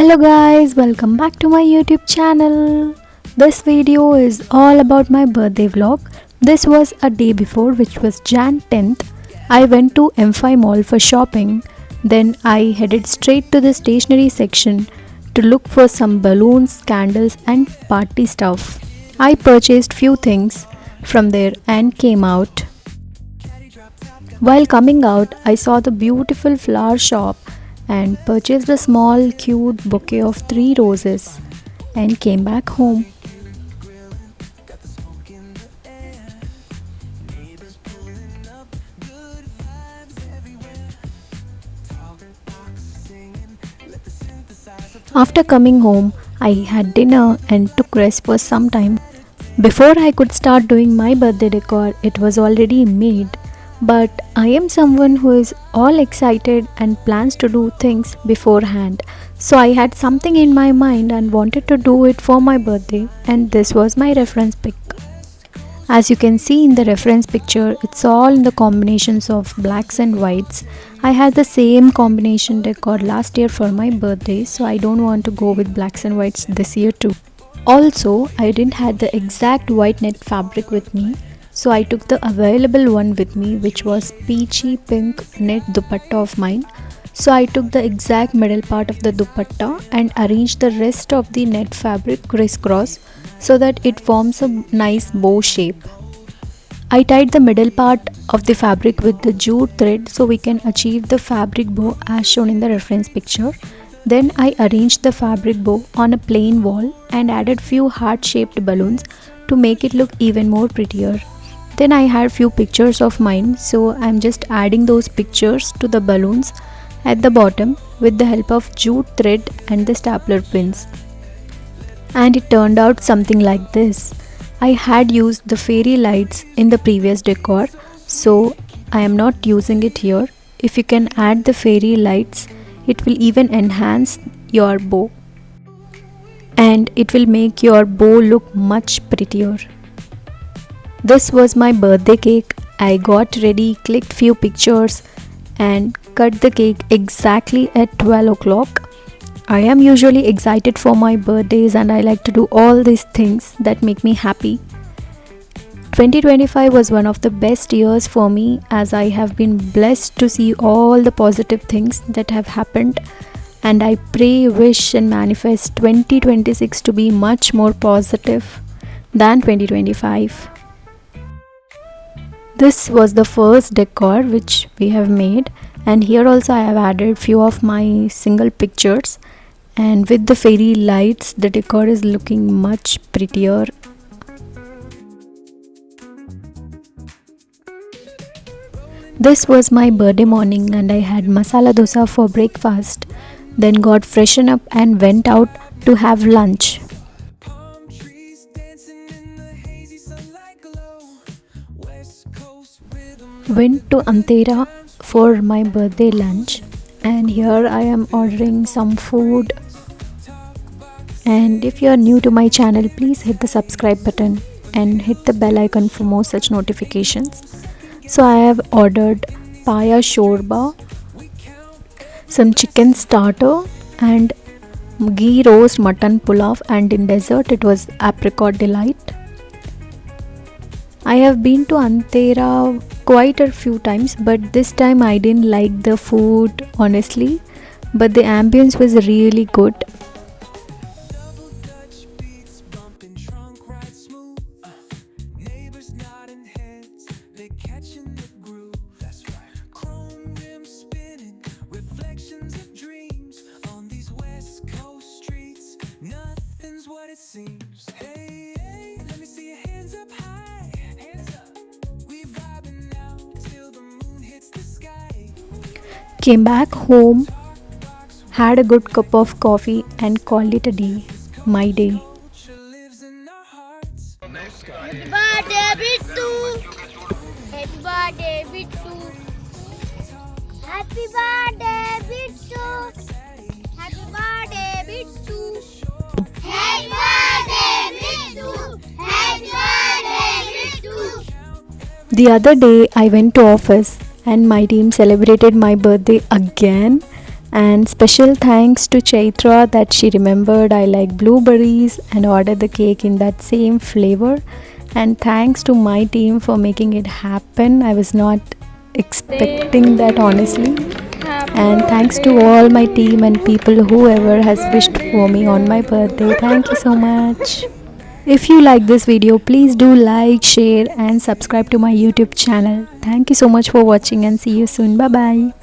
Hello guys, welcome back to my YouTube channel. This video is all about my birthday vlog. This was a day before, which was Jan 10th. I went to M5 mall for shopping. Then I headed straight to the stationery section to look for some balloons, candles and party stuff. I purchased few things from there and came out. While coming out, I saw the beautiful flower shop and purchased a small cute bouquet of 3 roses and came back home. After coming home, I had dinner and took rest for some time. Before I could start doing my birthday decor, it was already made. But I am someone who is all excited and plans to do things beforehand. So I had something in my mind and wanted to do it for my birthday, and this was my reference pic. As you can see in the reference picture, it's all in the combinations of blacks and whites. I had the same combination decor last year for my birthday, so I don't want to go with blacks and whites this year too. Also, I didn't have the exact white net fabric with me. So I took the available one with me, which was peachy pink net dupatta of mine. So I took the exact middle part of the dupatta and arranged the rest of the net fabric crisscross so that it forms a nice bow shape. I tied the middle part of the fabric with the jute thread so we can achieve the fabric bow as shown in the reference picture. Then I arranged the fabric bow on a plain wall and added few heart-shaped balloons to make it look even more prettier. Then I had few pictures of mine, so I'm just adding those pictures to the balloons at the bottom with the help of jute thread and the stapler pins. And it turned out something like this. I had used the fairy lights in the previous decor, so I am not using it here. If you can add the fairy lights, it will even enhance your bow. And it will make your bow look much prettier. This was my birthday cake. I got ready, clicked few pictures and cut the cake exactly at 12 o'clock. I am usually excited for my birthdays and I like to do all these things that make me happy. 2025 was one of the best years for me as I have been blessed to see all the positive things that have happened, and I pray, wish and manifest 2026 to be much more positive than 2025. This was the first decor which we have made, and here also I have added few of my single pictures, and with the fairy lights the decor is looking much prettier. This was my birthday morning and I had masala dosa for breakfast, then got freshened up and went out to have lunch. Went to Antera for my birthday lunch, and here I am ordering some food. And if you are new to my channel, please hit the subscribe button and hit the bell icon for more such notifications. So I have ordered paya shorba, some chicken starter and ghee roast mutton pulao, and in dessert it was apricot delight. I have been to Antera quite a few times, but this time I didn't like the food honestly, but the ambience was really good. Came back home, had a good cup of coffee and called it a day. My day. Happy birthday, Bittu! Happy birthday, Bittu! Happy birthday, Bittu! Happy birthday, Bittu! Happy birthday, Bittu! Happy birthday, Bittu! The other day I went to office and my team celebrated my birthday again. And special thanks to Chaitra that she remembered I like blueberries and ordered the cake in that same flavor. And thanks to my team for making it happen. I was not expecting that honestly. And thanks to all my team and people whoever has wished for me on my birthday. Thank you so much. If you like this video, please do like, share and subscribe to my YouTube channel. Thank you so much for watching and see you soon. Bye bye.